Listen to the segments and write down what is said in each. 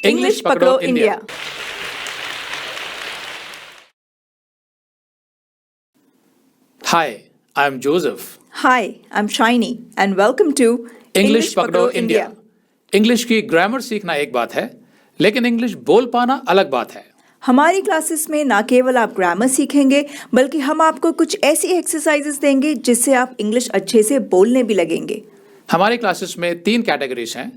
English पकड़ो India. Hi, I'm Joseph. Hi, I'm Shiny and welcome to English पकड़ो India. English की grammar सीखना एक बात है, लेकिन इंग्लिश बोल पाना अलग बात है। हमारी क्लासेस में ना केवल आप ग्रामर सीखेंगे बल्कि हम आपको कुछ ऐसी एक्सरसाइजेस देंगे जिससे आप इंग्लिश अच्छे से बोलने भी लगेंगे। हमारी क्लासेस में 3 कैटेगरीज हैं,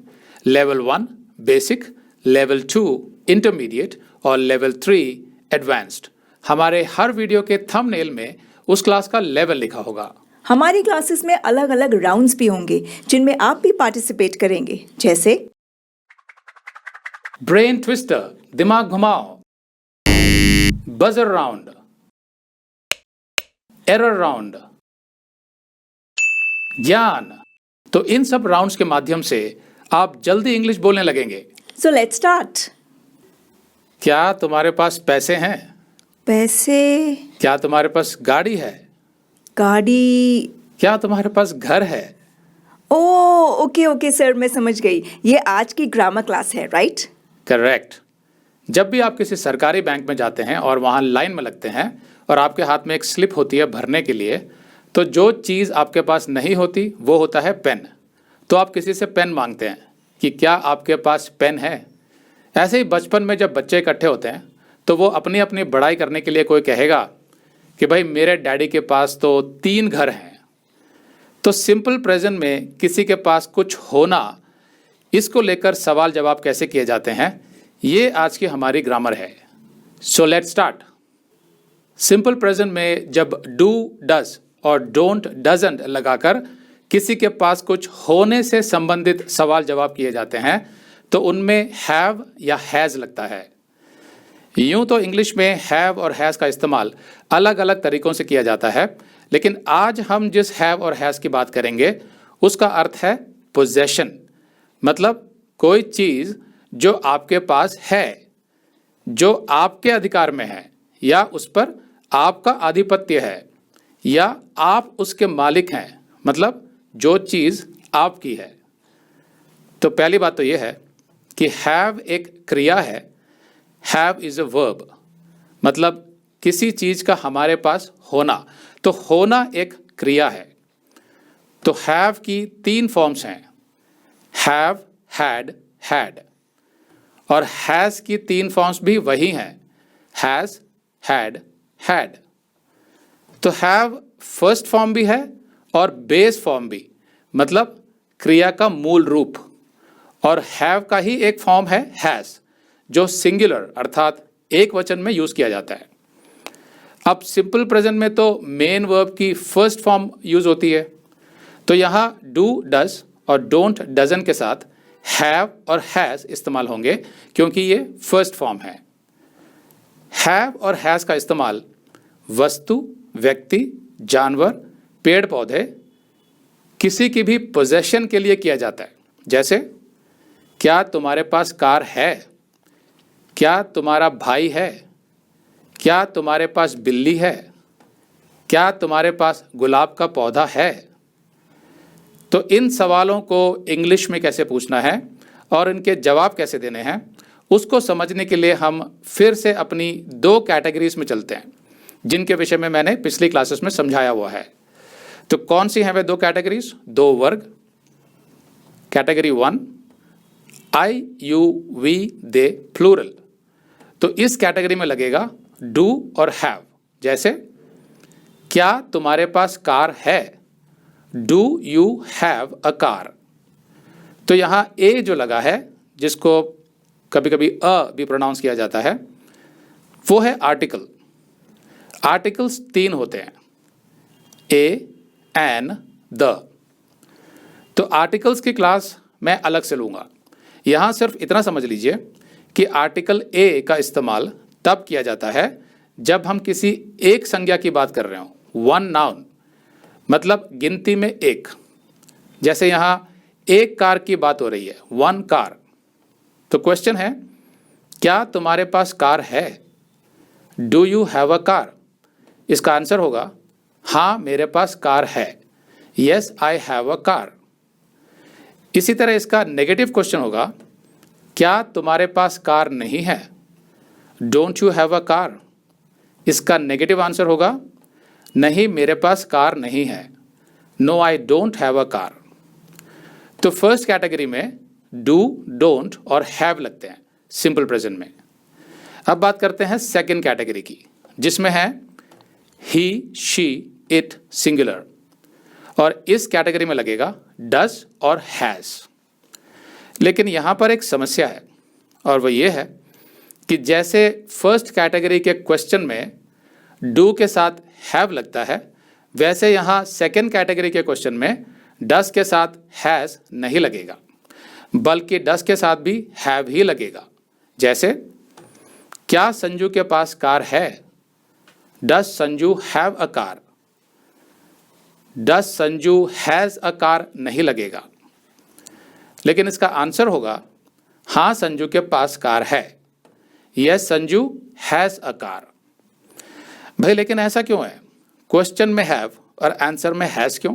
लेवल 1 बेसिक, लेवल 2 इंटरमीडिएट और लेवल 3 एडवांस्ड। हमारे हर वीडियो के थंबनेल में उस क्लास का लेवल लिखा होगा। हमारी क्लासेस में अलग अलग राउंड्स भी होंगे जिनमें आप भी पार्टिसिपेट करेंगे, जैसे ब्रेन ट्विस्टर दिमाग घुमाओ, बजर राउंड, एरर राउंड, ज्ञान। तो इन सब राउंड्स के माध्यम से आप जल्दी इंग्लिश बोलने लगेंगे। So let's start. क्या तुम्हारे पास पैसे हैं? पैसे, क्या तुम्हारे पास गाड़ी है? गाड़ी। क्या तुम्हारे पास घर है? ओ ओके ओके सर, मैं समझ गई। ये आज की ग्रामर क्लास है, राइट? करेक्ट। जब भी आप किसी सरकारी बैंक में जाते हैं और वहाँ लाइन में लगते हैं और आपके हाथ में एक स्लिप होती है भरने के लिए, तो जो चीज़ आपके पास नहीं होती वो होता है पेन। तो आप किसी से पेन मांगते हैं कि क्या आपके पास पेन है। ऐसे ही बचपन में जब बच्चे इकट्ठे होते हैं तो वो अपनी अपनी बड़ाई करने के लिए कोई कहेगा कि भाई मेरे डैडी के पास तो 3 घर हैं। तो सिंपल प्रेजेंट में किसी के पास कुछ होना, इसको लेकर सवाल जवाब कैसे किए जाते हैं, ये आज की हमारी ग्रामर है। So let's start. Simple present में जब डू डज और डोंट डजंट लगाकर किसी के पास कुछ होने से संबंधित सवाल जवाब किए जाते हैं तो उनमें हैव या हैज़ लगता है। यूं तो इंग्लिश में हैव और हैज़ का इस्तेमाल अलग अलग तरीकों से किया जाता है, लेकिन आज हम जिस हैव और हैज़ की बात करेंगे उसका अर्थ है पोजेशन। मतलब कोई चीज़ जो आपके पास है, जो आपके अधिकार में है, या उस पर आपका आधिपत्य है, या आप उसके मालिक हैं, मतलब जो चीज़ आपकी है। तो पहली बात तो यह है कि हैव एक क्रिया है। हैव इज़ अ वर्ब, मतलब किसी चीज़ का हमारे पास होना। तो होना एक क्रिया है। तो हैव की 3 फॉर्म्स हैं, हैव, हैड, हैड। और हैज़ की 3 फॉर्म्स भी वही हैं, हैज़, हैड, हैड। तो हैव फर्स्ट फॉर्म भी है और बेस फॉर्म भी, मतलब क्रिया का मूल रूप। और हैव का ही एक फॉर्म है हैज़, जो सिंगुलर अर्थात एक वचन में यूज किया जाता है। अब सिंपल प्रेजेंट में तो मेन वर्ब की फर्स्ट फॉर्म यूज होती है। तो यहाँ डू डज और डोंट डजन के साथ हैव और हैज़ इस्तेमाल होंगे क्योंकि ये फर्स्ट फॉर्म है। हैव और हैज़ का इस्तेमाल वस्तु, व्यक्ति, जानवर, पेड़ पौधे, किसी की भी पोजेशन के लिए किया जाता है। जैसे क्या तुम्हारे पास कार है? क्या तुम्हारा भाई है? क्या तुम्हारे पास बिल्ली है? क्या तुम्हारे पास गुलाब का पौधा है? तो इन सवालों को इंग्लिश में कैसे पूछना है और इनके जवाब कैसे देने हैं, उसको समझने के लिए हम फिर से अपनी 2 कैटेगरीज में चलते हैं जिनके विषय में मैंने पिछली क्लासेस में समझाया हुआ है। तो कौन सी हैं वे 2 कैटेगरीज, 2 वर्ग। Category 1 I, you, we, they, plural. तो इस कैटेगरी में लगेगा डू और हैव। जैसे क्या तुम्हारे पास कार है? Do you have a car? तो यहाँ ए जो लगा है, जिसको कभी कभी अ भी प्रोनाउंस किया जाता है, वो है आर्टिकल। आर्टिकल्स 3 होते हैं, ए, एन, द। तो आर्टिकल्स की क्लास मैं अलग से लूँगा। यहाँ सिर्फ इतना समझ लीजिए कि आर्टिकल ए का इस्तेमाल तब किया जाता है जब हम किसी एक संज्ञा की बात कर रहे हो, वन नाउन, मतलब गिनती में एक। जैसे यहाँ एक कार की बात हो रही है, 1 कार। तो क्वेश्चन है क्या तुम्हारे पास कार है? Do you have a car? इसका आंसर होगा हाँ मेरे पास कार है, yes I have a car. इसी तरह इसका नेगेटिव क्वेश्चन होगा क्या तुम्हारे पास कार नहीं है? Don't you have a car? इसका नेगेटिव आंसर होगा नहीं, मेरे पास कार नहीं है। No, I don't have a car. तो फर्स्ट कैटेगरी में डू, डोंट और हैव लगते हैं सिंपल प्रेजेंट में। अब बात करते हैं सेकंड कैटेगरी की, जिसमें है ही, शी, इट सिंगुलर, और इस कैटेगरी में लगेगा डज और हैज। लेकिन यहां पर एक समस्या है, और वो ये है कि जैसे फर्स्ट कैटेगरी के क्वेश्चन में डू के साथ हैव लगता है, वैसे यहां सेकंड कैटेगरी के क्वेश्चन में डज के साथ हैज नहीं लगेगा, बल्कि डज के साथ भी हैव ही लगेगा। जैसे क्या संजू के पास कार है? Does Sanju have a car? Does Sanju has a car नहीं लगेगा, लेकिन इसका आंसर होगा हाँ, संजू के पास कार है। Yes, Sanju has a car. भाई लेकिन ऐसा क्यों है? क्वेश्चन में हैव और आंसर में हैज क्यों?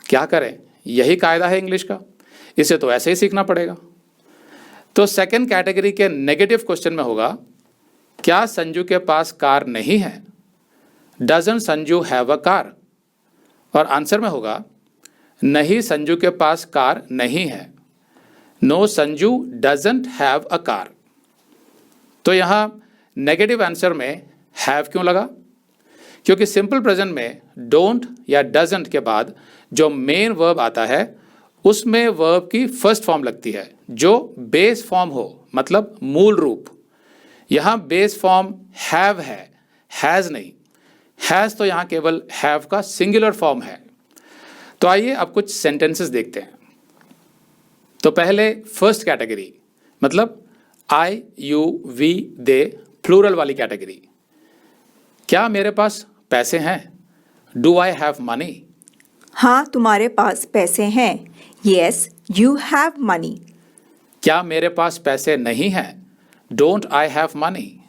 क्या करें, यही कायदा है इंग्लिश का, इसे तो ऐसे ही सीखना पड़ेगा। तो सेकंड कैटेगरी के नेगेटिव क्वेश्चन में होगा क्या संजू के पास कार नहीं है? Doesn't Sanju have a car? और आंसर में होगा नहीं, संजू के पास कार नहीं है। No, Sanju doesn't have a car. तो यहां नेगेटिव आंसर में हैव क्यों लगा? क्योंकि सिंपल प्रेजेंट में डोंट या डजंट के बाद जो मेन वर्ब आता है उसमें वर्ब की फर्स्ट फॉर्म लगती है जो बेस फॉर्म हो, मतलब मूल रूप। यहां बेस फॉर्म हैव है, हैज नहीं। हैज तो यहां केवल हैव का सिंगुलर फॉर्म है। तो आइए अब कुछ सेंटेंसेस देखते हैं। तो पहले फर्स्ट कैटेगरी, मतलब I, you, we, they, plural वाली कैटेगरी। क्या मेरे पास पैसे हैं? Do I have money? हाँ, तुम्हारे पास पैसे हैं। Yes, you have money. क्या मेरे पास पैसे नहीं हैं? Don't I have money?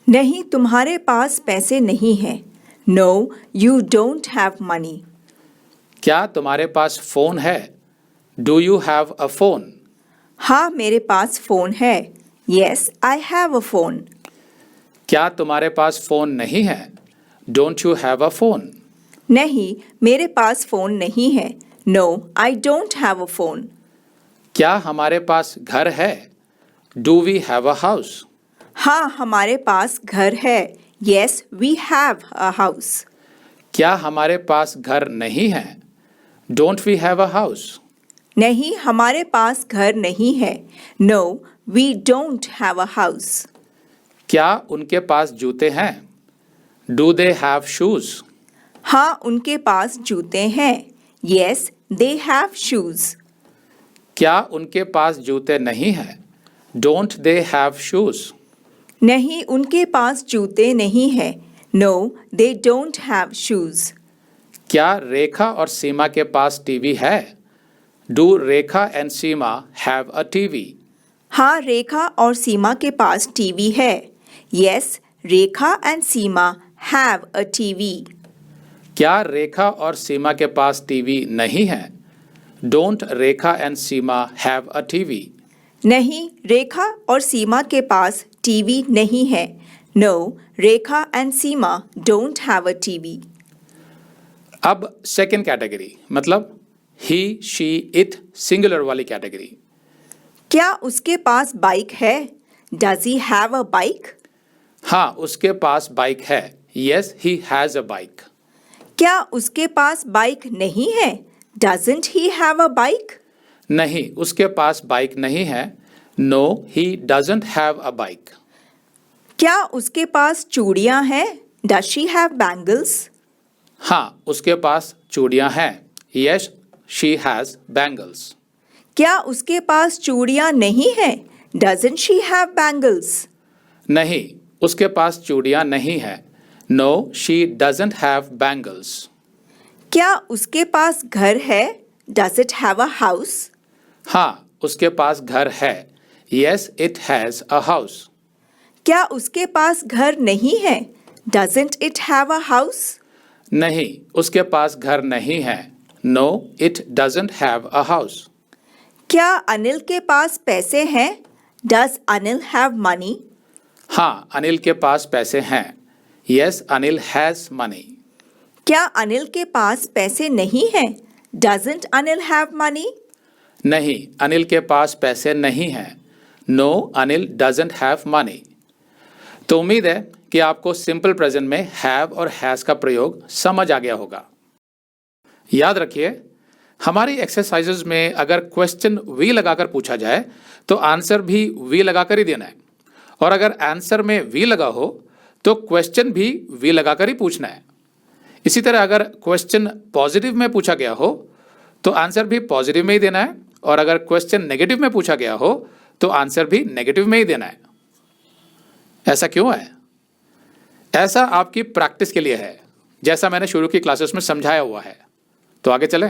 नहीं, तुम्हारे पास पैसे नहीं हैं। No, you don't have money. क्या तुम्हारे पास फोन है? Do you have a phone? हाँ, मेरे पास फ़ोन है। Yes, I have a phone. क्या तुम्हारे पास फोन नहीं है? Don't you have a phone? नहीं, मेरे पास फ़ोन नहीं है। No, I don't have a phone. क्या हमारे पास घर है? Do we have a house? हाँ, हमारे पास घर है। Yes, we have a house. क्या हमारे पास घर नहीं है? Don't we have a house? नहीं, हमारे पास घर नहीं है। No, we don't have a house. क्या उनके पास जूते हैं? Do they have shoes? हाँ, उनके पास जूते हैं। Yes, they have shoes. क्या उनके पास जूते नहीं हैं? Don't they have shoes? नहीं, उनके पास जूते नहीं हैं। No, they don't have shoes. क्या रेखा और सीमा के पास टीवी है? Do Rekha and Seema have a TV? हाँ, रेखा और सीमा के पास टीवी है। Yes, Rekha and Seema have a TV. क्या रेखा और सीमा के पास टीवी नहीं है? Don't Rekha and Seema have a TV? नहीं, रेखा और सीमा के पास टीवी नहीं है। No, Rekha and Seema don't have a TV. अब सेकंड कैटेगरी, मतलब ही, शी, इट सिंगुलर वाली कैटेगरी। क्या उसके पास बाइक है? Does he have a bike? हाँ, उसके पास बाइक है। Yes, he has a bike. क्या उसके पास बाइक नहीं है? Doesn't he have a bike? नहीं, उसके पास बाइक नहीं है। No, he doesn't have a bike. क्या उसके पास चूड़ियां हैं? Does she have bangles? हाँ, उसके पास चूड़ियां हैं। Yes, she has bangles. क्या उसके पास चूड़ियां नहीं हैं? Doesn't she have bangles? नहीं, उसके पास चूड़ियां नहीं हैं। No, she doesn't have bangles. क्या उसके पास घर है? Does it have a house? हाँ, उसके पास घर है। Yes, it has a house. क्या उसके पास घर नहीं है? Doesn't it have a house? नहीं, उसके पास घर नहीं है। No, it doesn't have a house. क्या अनिल के पास पैसे हैं? Does Anil have money? हाँ, अनिल के पास पैसे हैं। Yes, Anil has money. क्या अनिल के पास पैसे नहीं हैं? Doesn't Anil have money? नहीं, अनिल के पास पैसे नहीं हैं। No, Anil doesn't have money. तो उम्मीद है कि आपको सिंपल प्रेजेंट में हैव और हैज का प्रयोग समझ आ गया होगा। याद रखिए, हमारी एक्सरसाइजेज में अगर क्वेश्चन वी लगाकर पूछा जाए तो आंसर भी वी लगाकर ही देना है, और अगर आंसर में वी लगा हो तो क्वेश्चन भी वी लगाकर ही पूछना है। इसी तरह अगर क्वेश्चन पॉजिटिव में पूछा गया हो तो आंसर भी पॉजिटिव में ही देना है, और अगर क्वेश्चन नेगेटिव में पूछा गया हो तो आंसर भी नेगेटिव में ही देना है। ऐसा क्यों है? ऐसा आपकी प्रैक्टिस के लिए है, जैसा मैंने शुरू की क्लासेस में समझाया हुआ है। तो आगे चलें।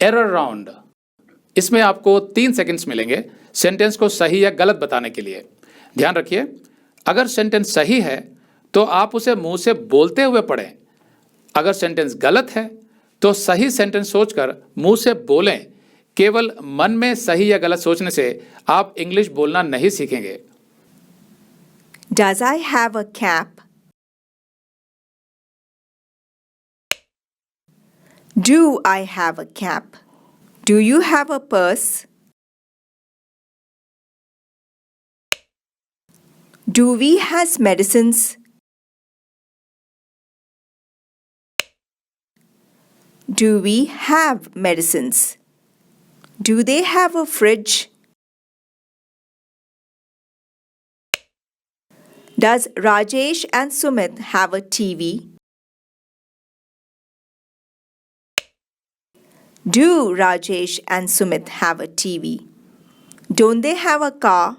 Error round. इसमें आपको 3 सेकंड्स मिलेंगे सेंटेंस को सही या गलत बताने के लिए। ध्यान रखिए, अगर सेंटेंस सही है तो आप उसे मुंह से बोलते हुए पढ़ें। अगर सेंटेंस गलत है तो सही सेंटेंस सोचकर मुंह से बोलें। केवल मन में सही या गलत सोचने से आप इंग्लिश बोलना नहीं सीखेंगे। Does I have a cap? Do I have a cap? Do you have a purse? Do we has medicines? Do we have medicines? Do they have a fridge? Does Rajesh and Sumit have a TV? Do Rajesh and Sumit have a TV? Don't they have a car?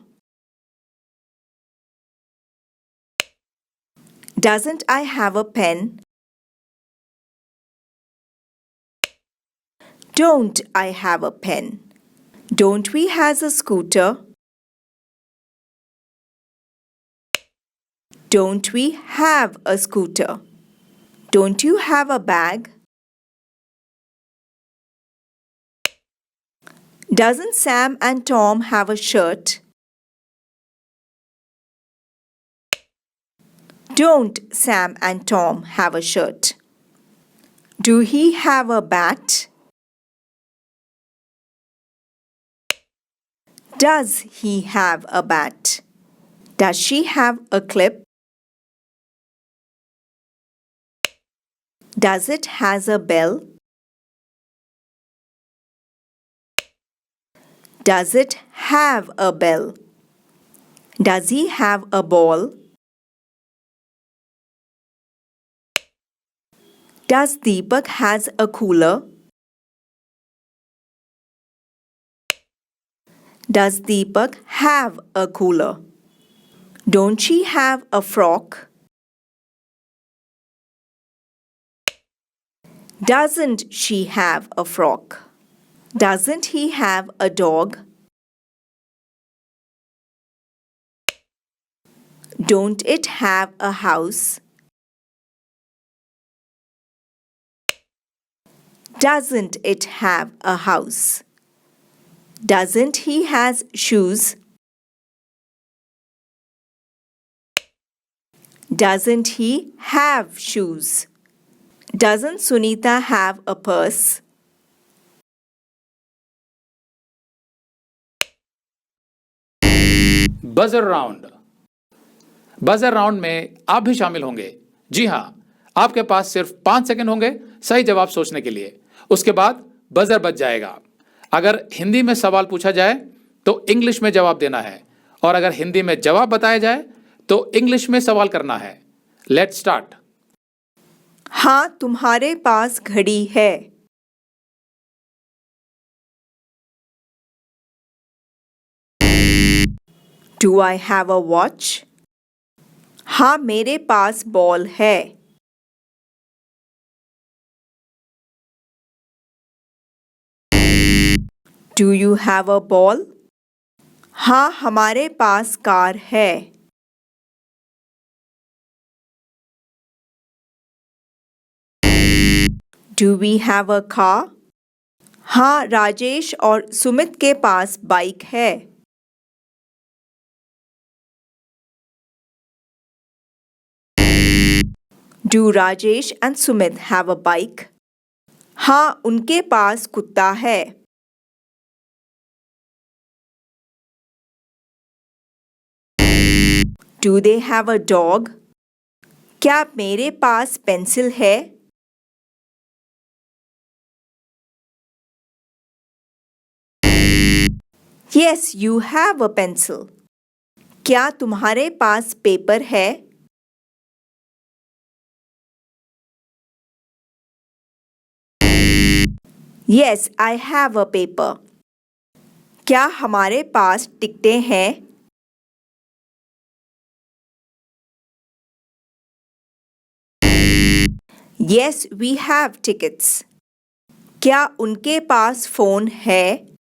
Doesn't I have a pen? Don't I have a pen? Don't we has a scooter? Don't we have a scooter? Don't you have a bag? Doesn't Sam and Tom have a shirt? Don't Sam and Tom have a shirt? Do he have a bat? Does he have a bat? Does she have a clip? Does it has a bell? Does it have a bell? Does he have a ball? Does Deepak has a cooler? Does Deepak have a cooler? Don't she have a frock? Doesn't she have a frock? Doesn't he have a dog? Don't it have a house? Doesn't it have a house? Doesn't he has shoes? Doesn't he have shoes? Doesn't Sunita have a purse? Buzzer round. Buzzer round में आप भी शामिल होंगे। जी हाँ, आपके पास सिर्फ 5 second होंगे सही जवाब सोचने के लिए। उसके बाद बजर बज जाएगा। अगर हिंदी में सवाल पूछा जाए तो इंग्लिश में जवाब देना है, और अगर हिंदी में जवाब बताया जाए तो इंग्लिश में सवाल करना है। Let's start. हाँ, तुम्हारे पास घड़ी है। Do I have a watch? हाँ, मेरे पास बॉल है। Do you have a ball? हाँ, हमारे पास कार है। Do we have a car? हाँ, राजेश और सुमित के पास बाइक है। Do Rajesh and Sumit have a bike? हाँ, उनके पास कुत्ता है। Do they have a dog? क्या मेरे पास पेंसिल है? Yes, you have a pencil. क्या तुम्हारे पास पेपर है? Yes, I have a paper. क्या हमारे पास टिकटें हैं? Yes, we have tickets. क्या उनके पास फोन है?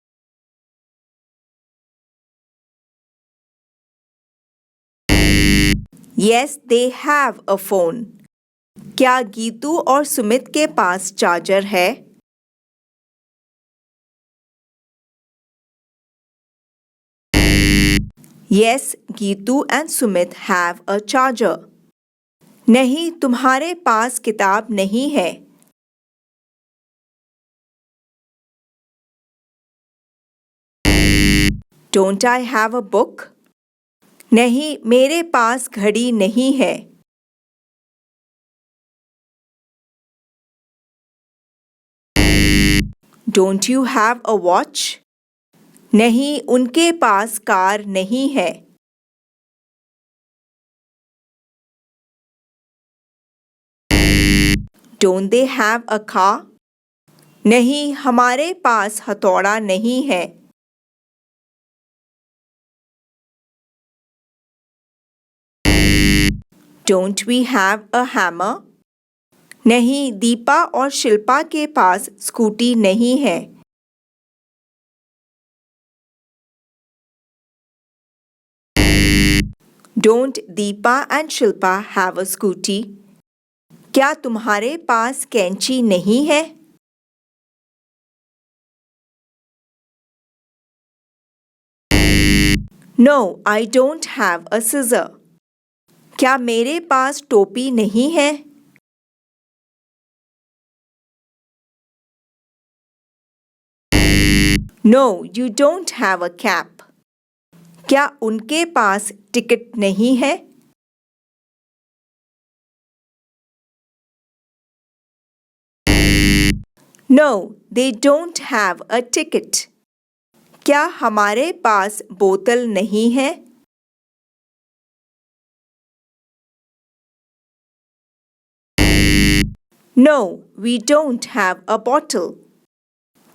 Yes, they have a phone. क्या गीतू और सुमित के पास चार्जर है? Yes, Geetu and Sumit have a charger. नहीं, तुम्हारे पास किताब नहीं है। Don't I have a book? नहीं, मेरे पास घड़ी नहीं है। Don't you have a watch? नहीं, उनके पास कार नहीं है। Don't they have a car? नहीं, हमारे पास हथौड़ा नहीं है। Don't we have a hammer? नहीं, दीपा और शिल्पा के पास स्कूटी नहीं है। Don't Deepa and Shilpa have a scooty? क्या तुम्हारे पास कैंची नहीं है? No, I don't have a scissor. क्या मेरे पास टोपी नहीं है? No, you don't have a cap. क्या उनके पास टिकट नहीं है? No, they don't have a ticket. क्या हमारे पास बोतल नहीं है? No, we don't have a bottle.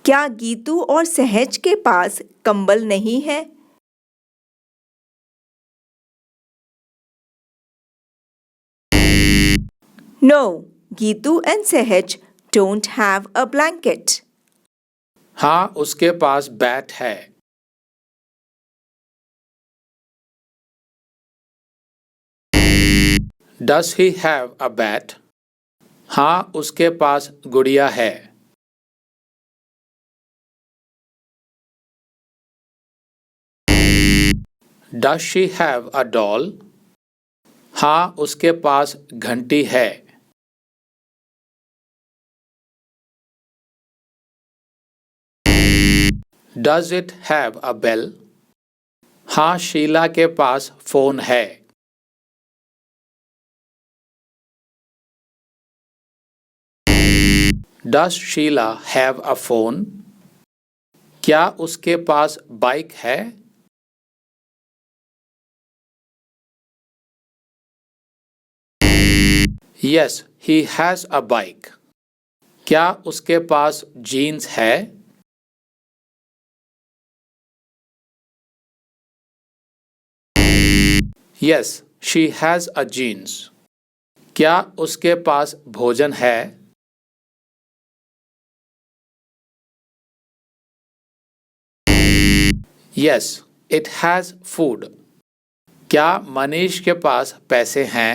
क्या गीतू और सहज के पास कंबल नहीं है? No, Geetu and Sehaj don't have a blanket. हाँ, उसके पास बैट है। Does he have a bat? हाँ, उसके पास गुड़िया है। Does she have a doll? हाँ, उसके पास घंटी है। Does it have a bell? हाँ, शीला के पास फोन है। Does Sheila have a phone? क्या उसके पास बाइक है? Yes, he has a bike. क्या उसके पास जीन्स है? Yes, she has a jeans. क्या उसके पास भोजन है? Yes, it has food. क्या मनीष के पास पैसे हैं?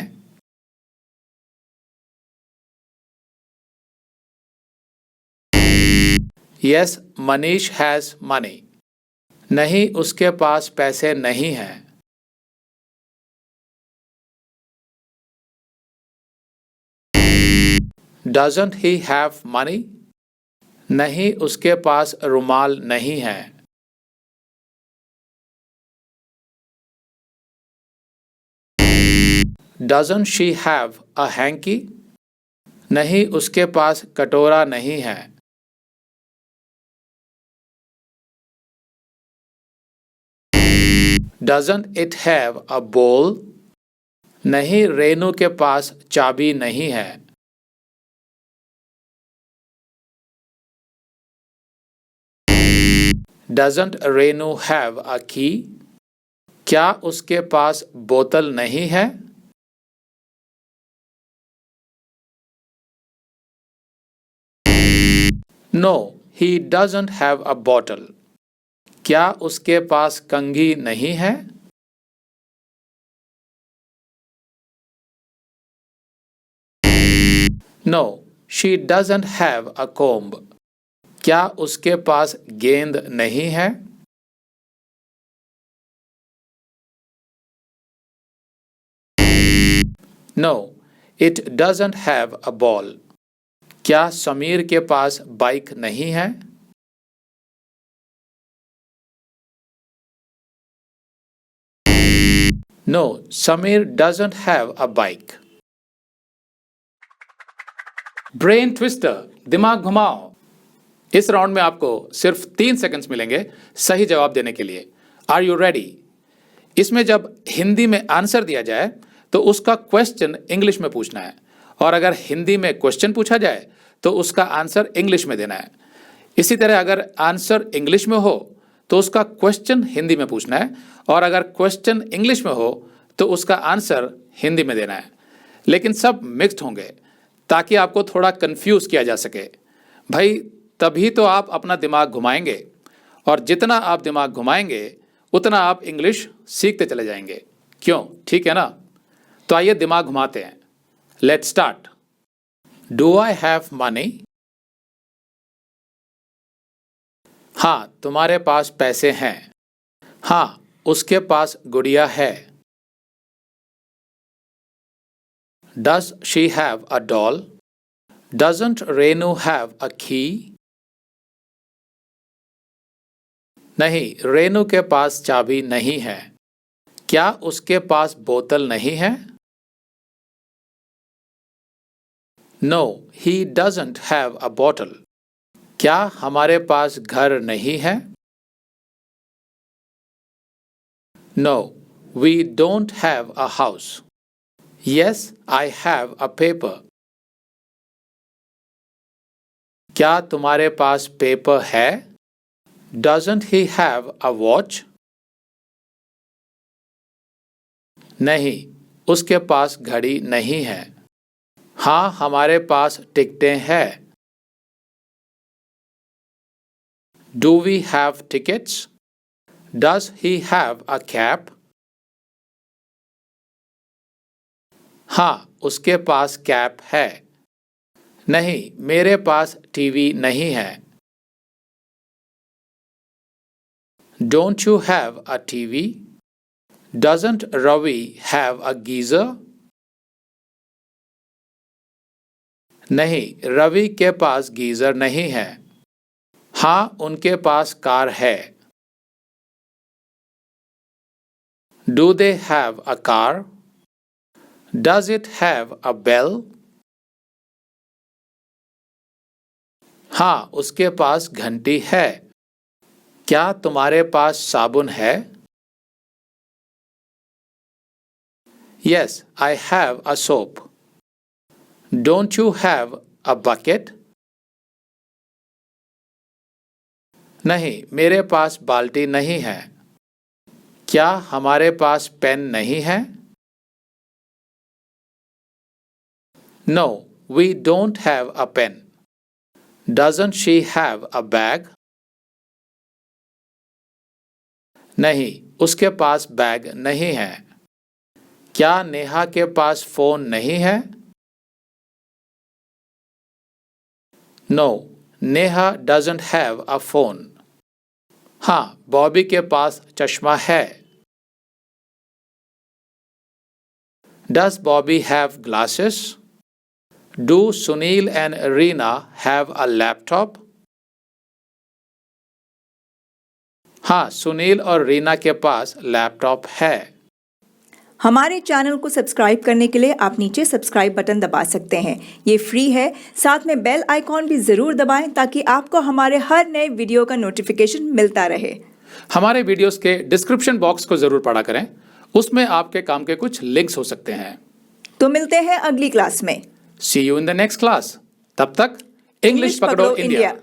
Yes Manish has money. नहीं उसके पास पैसे नहीं हैं। Doesn't he have money. नहीं उसके पास रुमाल नहीं है। Doesn't she have a hanky. नहीं उसके पास कटोरा नहीं है। डजंट इट हैव अ बोल। नहीं रेनू के पास चाबी नहीं है। डजंट रेनू हैव अ की। क्या उसके पास बोतल नहीं है? No he doesn't have a bottle. क्या उसके पास कंघी नहीं है? No she doesn't have a comb. क्या उसके पास गेंद नहीं है? No it doesn't have a ball. क्या समीर के पास बाइक नहीं है? No Sameer doesn't have a bike. Brain twister, दिमाग घुमाओ। इस राउंड में आपको सिर्फ 3 सेकंड्स मिलेंगे सही जवाब देने के लिए। Are you ready? इसमें जब हिंदी में आंसर दिया जाए तो उसका क्वेश्चन इंग्लिश में पूछना है, और अगर हिंदी में क्वेश्चन पूछा जाए तो उसका आंसर इंग्लिश में देना है। इसी तरह अगर आंसर इंग्लिश में हो तो उसका क्वेश्चन हिंदी में पूछना है, और अगर क्वेश्चन इंग्लिश में हो तो उसका आंसर हिंदी में देना है। लेकिन सब मिक्स्ड होंगे ताकि आपको थोड़ा कंफ्यूज किया जा सके। भाई तभी तो आप अपना दिमाग घुमाएंगे, और जितना आप दिमाग घुमाएंगे उतना आप इंग्लिश सीखते चले जाएंगे। क्यों, ठीक है ना? तो आइए दिमाग घुमाते हैं। Let's start. Do I have money? हाँ तुम्हारे पास पैसे हैं। हाँ उसके पास गुड़िया है। Does she have a doll? Doesn't Renu have a की? नहीं रेनू के पास चाबी नहीं है। क्या उसके पास बोतल नहीं है? No he doesn't have a bottle. क्या हमारे पास घर नहीं है? No we don't have a house. Yes I have a paper. क्या तुम्हारे पास पेपर है? Doesn't he have a watch? नहीं उसके पास घड़ी नहीं है। हाँ हमारे पास टिकटें हैं। Do we have tickets? Does he have a cap? हाँ उसके पास कैप है। नहीं मेरे पास टीवी नहीं है। Don't you have a TV? Doesn't Ravi have a geyser? नहीं रवि के पास गीजर नहीं है। हाँ उनके पास कार है। Do they have a car? Does it have a bell? हाँ उसके पास घंटी है। क्या तुम्हारे पास साबुन है? Yes I have a soap. Don't you have a bucket? नहीं मेरे पास बाल्टी नहीं है। क्या हमारे पास पेन नहीं है? No we don't have a pen. Doesn't she have a bag? नहीं उसके पास बैग नहीं है। क्या नेहा के पास फोन नहीं है? No Neha doesn't have a phone. हाँ, बॉबी के पास चश्मा है। Does Bobby have glasses? Do Sunil and Reena have a laptop? हाँ, सुनील और रीना के पास लैपटॉप है। हमारे चैनल को सब्सक्राइब करने के लिए आप नीचे सब्सक्राइब बटन दबा सकते हैं। ये फ्री है। साथ में बेल आइकॉन भी जरूर दबाएं ताकि आपको हमारे हर नए वीडियो का नोटिफिकेशन मिलता रहे। हमारे वीडियोस के डिस्क्रिप्शन बॉक्स को जरूर पढ़ा करें, उसमें आपके काम के कुछ लिंक्स हो सकते हैं। तो मिलते हैं अगली क्लास में। See you in the next class. तब तक इंग्लिश पकड़ो इंडिया।